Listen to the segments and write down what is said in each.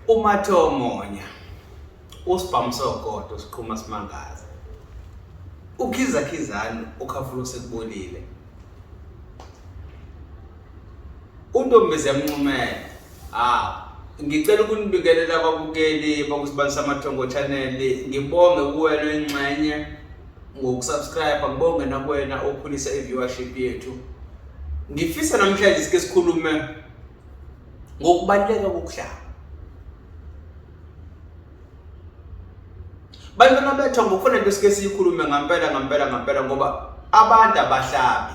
Umathomonya usibhamsogodo siqhuma simangaza ukhizakhizana ukhafulo sekubolile untombezi yamncumela ngicela ukunibikelela ababukeli bakusibanisa amathongo channel ngibonge kuwena ingxenye ngokusubscribe ngibonge nakwena okhulisa viewership yethu ngifisa namhlanje sike sikhulume ngokubaluleka kokuhlaba. Bantwana bethu ngokufanele sike sikhulume ngempela ngoba abantu abahlabi,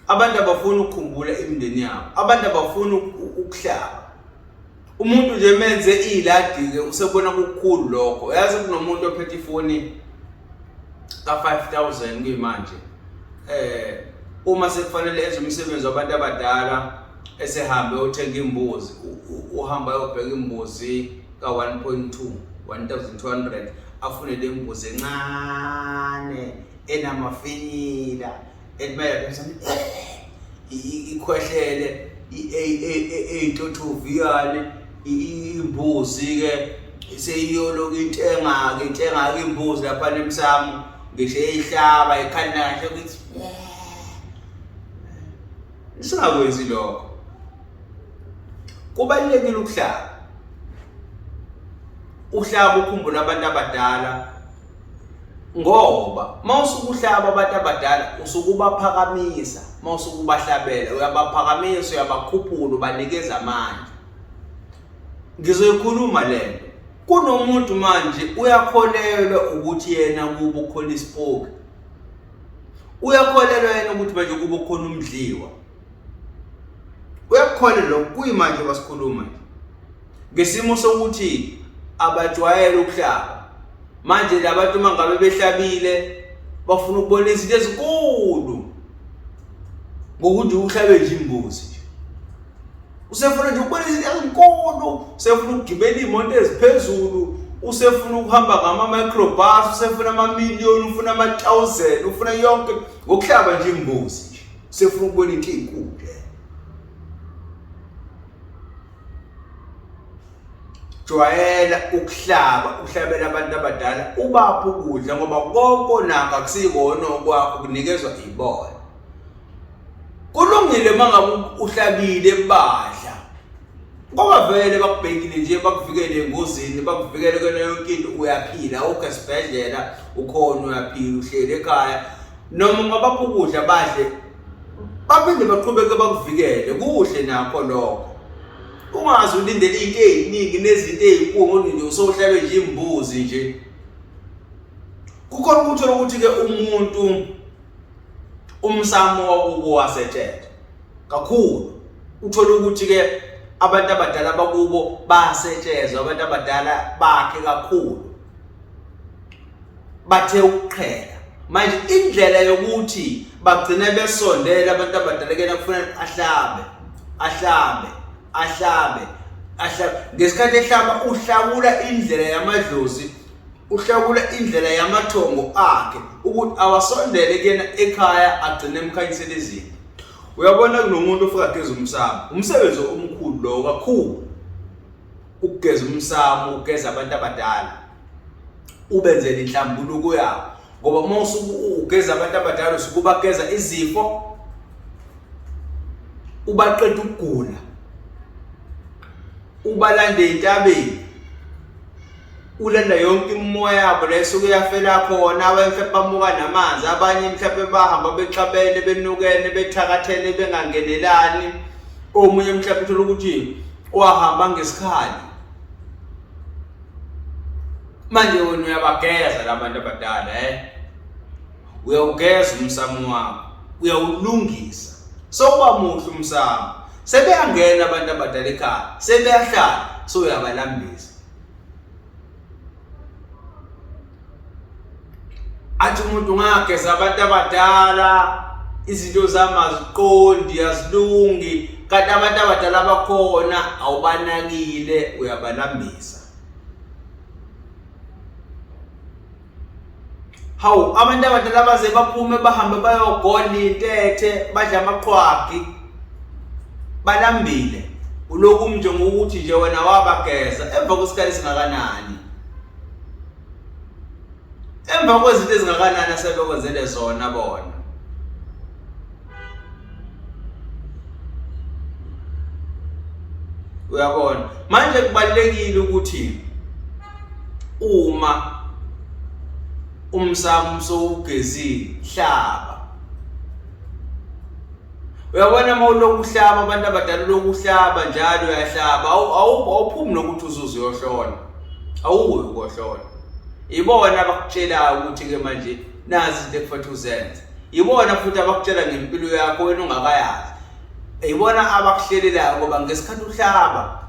abantu abafuna ukukhumbula imindeni yabo, abantu abafuna ukuhlaba. Umuntu nje menze iladi ke usebona kukhulu lokho. Yazi kunomuntu ophethe ifoni ka 5000 kuyimanje. Uma sekufanele enze umsebenzi wabantu abadala esehambe uthenga imbuzi, uhamba uyobheka imbuzi ka 1200 afune le mbuzi encane enamafinyila ekumele ikhwehlele ey'ntothuviyane imbuzi ke seyiyoloku intenga imbuzi lapha nemsamo ngisho eyihlaba ekhanda kahle ukuthi singakwenzi lokho. Kubalulekile uhlaba ukhumbula abantu abadala ngoba mawusukuhlaba abantu abadala usukubaphakamisa, mawusukubahlabela uyabaphakamisa, uyabakhuphula, ubanikeza amandla. Ngizoyikhuluma lento. Kunomuntu manje uyakholelwa ukuthi yena kuba ukhona isipoki, uyakholelwa yena ukuthi manje kuba ukhona umdliwa, uyakholelwa kuyimanje basikhuluma ngesimo sokuthi abajwayele ukuhlaba. Manje labantu mangabe behlabile bafuna ukubona izinto ezinkulu ngokuthi uhlabe nje imbuzi. Usefuna nje ukubona izinto ezinkulu, usefuna ukugibela imoto eziphezulu, usefuna ukuhamba ngama-microbus, usefuna ama-million, ufuna ama-1000, ufuna yonke ngokuhlaba nje imbuzi. Usefuna ukubona into ezinkulu. Jwayela ukuhlaba, uhlabela abantu abadala, ubapha ukudla ngoba konke nako akusikona okwakho, kunikezwa ibona. Kulungile mangabe uhlabile badla ngoba vele bakubhekile nje, bakuvikele engozini, bakuvikele kona yonke into, uyaphila, ukho esibhedlela ukhona, uyaphila, uhleli ekhaya. Noma ngabapha ukudla badle baphinde baqhubeke bakuvikele, kuhle nakho lokho. Ungazi ulindele into eziningi nezinto ezinkulu nje usohlabe nje imbuzi nje. Kukhona ukuthola ukuthi ke umuntu umsamo wakubo wasetshela kakhulu. Uthola ukuthi ke abantu abadala bakubo basetshezwa, abantu abadala bakhe kakhulu, bathe ukuqhela. Manje indlela yokuthi bagcine besondela abantu abadala kena kufanele ahlabe. Ngesikhathi ehlaba uhlabula indlela yamadlozi, uhlabula indlela yamathongo akhe ukuthi awasondele kena ekhaya agcine emkhanyisela izinto. Uyabona kunomuntu ofika geza umsamo, umsebenzi omkhulu lo kakhulu ukugeza umsamo, ugeza abantu abadala, ubenzele inhlambuluko yabo. Ngoba mawusugeza abantu abadala usukubageza izifo, ubaqeda ukugula, ubalande entabeni, ulanda yonke imimoya yabo la esuke yafela khona. Abanye mhlawumbe bamuka namanzi, abanye mhlawumbe bahamba bexabene, benukene, bethakathene, bengangenelani. Omunye mhlawumbe uthola ukuthi wahamba ngesikhali. Manje wena uyabageza labantu abadala, uyawugeza umsamo wakho, uyawulungisa, sokuba muhle umsamo. Sebeyangena abantu abadala ekhaya, sebeyahlala, so uyabalambisa. Athi umuntu ungageza abantu abadala, izinto zami aziqondi, azilungi, kanti abantu abadala abakhona awubanakile, uyabalambisa. Hawu, abantu abadala baze baphume bahambe bayogola intethe, badla amaqhwagi, balambile, uloku umjongo ukuthi nje wena wabageza emva kwesikhathi singakanani, emva kwezinto ezingakanani asebekwenzele zona bona. Uyabona manje kubalekile ukuthi uma umsamo sowugezile hlaba. Uyabona mawulokuhlaba abantu abadala lokuhlaba njalo uyahlaba awuphumi nokuthi uzuze uyohlola, awuyi ukuhlola. Ibona abakutshelayo ukuthi ke manje nazi izinto ekufanele uzenze, ibona futhi abakutshela ngempilo yakho wena ungakayazi, ibona abakuhlelelayo ngoba ngesikhathi uhlaba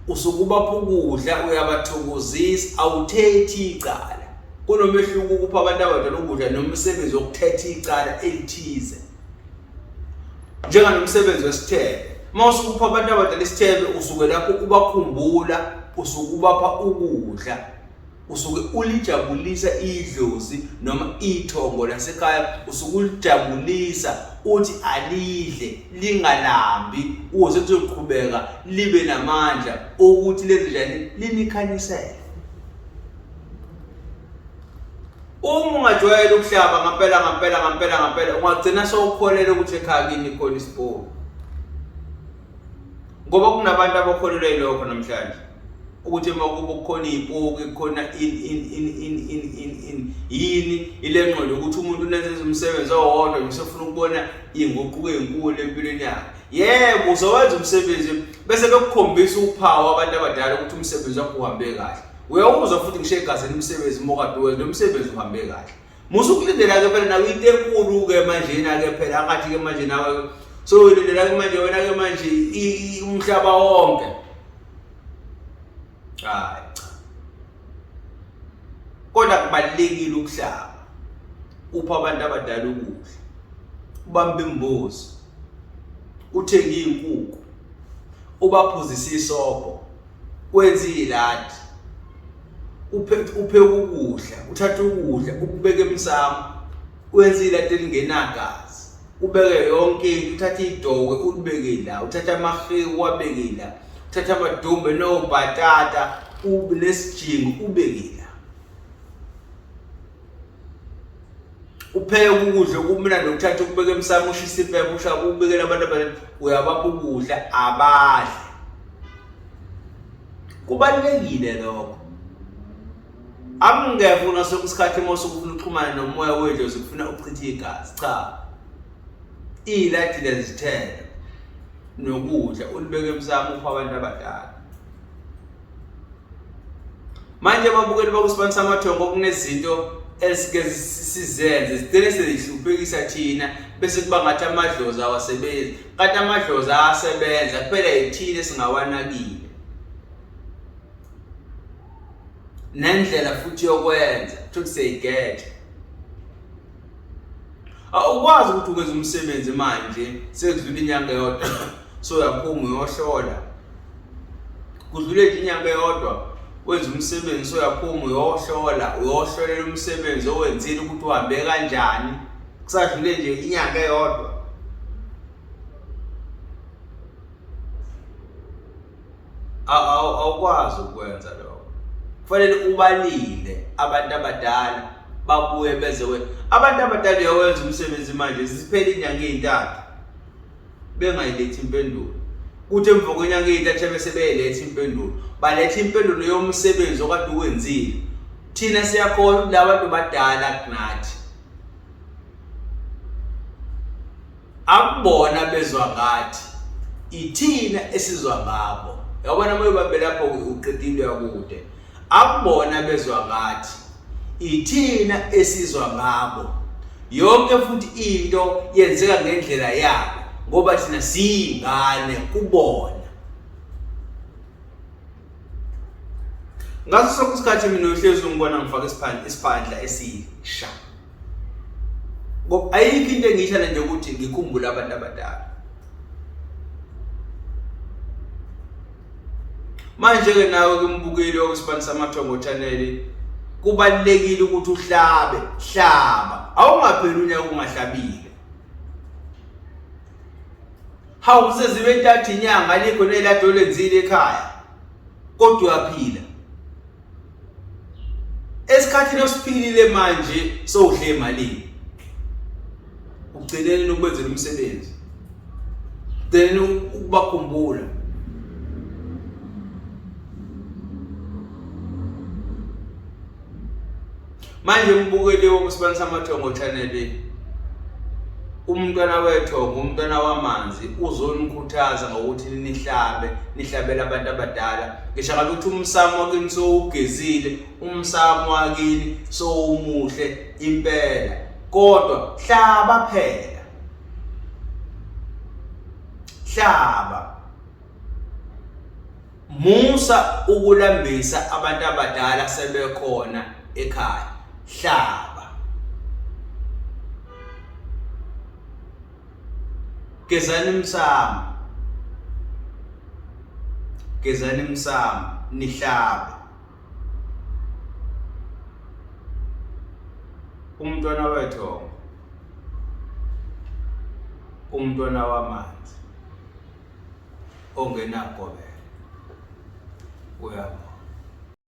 usukubapha ukudla uyabathokozisa awuthethi icala. Kunomehluko ukupha abantu abadala ukudla nomsebenzi wokuthetha icala elithize. Njenganomsebenzi wesithebe, mawusukupha abantu abadala isithebe usuke lapho ubakhumbula, usukubapha ukudla, usuke ulijabulisa idlozi noma ithongo lasekhaya, usuke ulijabulisa uthi alidle lingalambi ukuze lizoqhubeka libe namandla ukuthi lezi njani linikhanyisele. Uma ungajwayela ukuhlaba ngampela ungagcina sowukholelwa ukuthi ekhaya kini khona isipho, ngoba kunabantu abakholelwa lokho namhlanje ukuthi makubo kukhona izipoki kukhona yini ile ngqondo ukuthi umuntu unenze umsebenzi owodwa nje usefuna ukubona inguquko ezinkulu empilweni yakhe. Yebo uzowenza umsebenzi bese bekukhombisa uphawu abantu abadala ukuthi umsebenzi wakho uhambe kahle. Uyawuzwa futhi ngisho egazini umsebenzi mokade wenza umsebenzi uhambe kahle. Musukulindela ke phela nawe into enkulu ke manje na ke phela akathi ke manje nawe so ulindela ke manje wena ke manje umhlaba wonke. Hayi cha. Kodwa kubalekile ukuhlaba. Upha abantu abadala ukudla. Ubamba imbuzi. Uthenga izinkukhu. Ubaphuzisa isobho. Wenza iladi. Uphe ukudla, uthatha ukudla ukubeke emsamo, wenza iladi elingenagazi. Ubeke yonke into, uthatha idokwe ulibeke la, uthatha amahewu wabeke la, uthatha amadumbe nobhatata nesijingo ubeke la. Upheke ukudla kumnandi ukuthatha ukubeka emsamo ushisa iphepha ushaka ubekela abantu abadala uyabapha ukudla abadle. Kubalekile lokho. Akungefuna sokusikhathi mosukufuna uxhumana nomoya wedlozi ukufuna uchithe igazi, cha. Iladi lezithelo nokudla ulibeke emsamo upha abantu abadala. Manje ababukeli bokusibonisa amathongo kunezinto esike sizenze sigcine sezihluphekisa thina bese kuba ngathi amadlozi awasebenzi, kanti amadlozi ayasebenza kuphela yithina singawanakile. Nendlela futhi yokwenza ukuthi seyigethe. Awukwazi ukuthi ukwenza umsebenzi manje sekudlula inyanga eyodwa so uyaphuma uyohlola. Kudlule inyanga eyodwa wenza umsebenzi so uyaphuma uyohlolela umsebenzi owenzile ukuthi uhambe kanjani. Kusadlule nje inyanga eyodwa. Awukwazi ukwenza lokho. Kufanele ubalile abantu abadala babuye beze wena. Abantu abadala uyawenza umsebenzi manje siphela inyanga ezintathu bengayilethi impendulo. Kuthi emva kwenyanga ezintathu bese beyiletha impendulo. Baletha impendulo yomsebenzi okade uwenzile. Thina siyakholwa labantu badala kunathi. Akubona bezwa ngathi ithina esizwa ngabo. Yabona moyibabe lapho uqedile yakude. Akubona bezwa ngathi ithina esizwa ngabo. Yonke futhi into yenzeka ngendlela yabo ngoba thina siyingane kubona. Ngaso sonke isikhathi mina uhlezi ungibona ngifaka isiphandla esisha. Ngoba ayikho into engiyishana nje ukuthi ngikhumbule abantu abadala. Manje ke nawe ke mbukeli wokusibonisa amathongo channel kubalekile ukuthi hlaba awungapheli unyaka ungahlabile. Hawu sezibe 3 inyanga alikho nelado lenzile ekhaya. Kodwa uyaphila. Esikhathini osiphilile manje sowudle emalini. Ugcineni nokwenzela umsebenzi. Then ukubakhumbula. Manje umbukele wokusibani samathongo channel. Umntwana wethongo, umntwana wamanzi uzonikhuthaza ngokuthi nihlabele abantu abadala. Ngisho ukuthi umsamo wakini sowugezile, umsamo wakini sowumuhle impela. Kodwa hlaba phela. Hlaba. Musa ukulambisa abantu abadala sebekhona ekhaya. Hlaba. Gezani msamo, nihlabe. Umntwana wethongo, umntwana wamanzi, ongenagobela, uyaphi.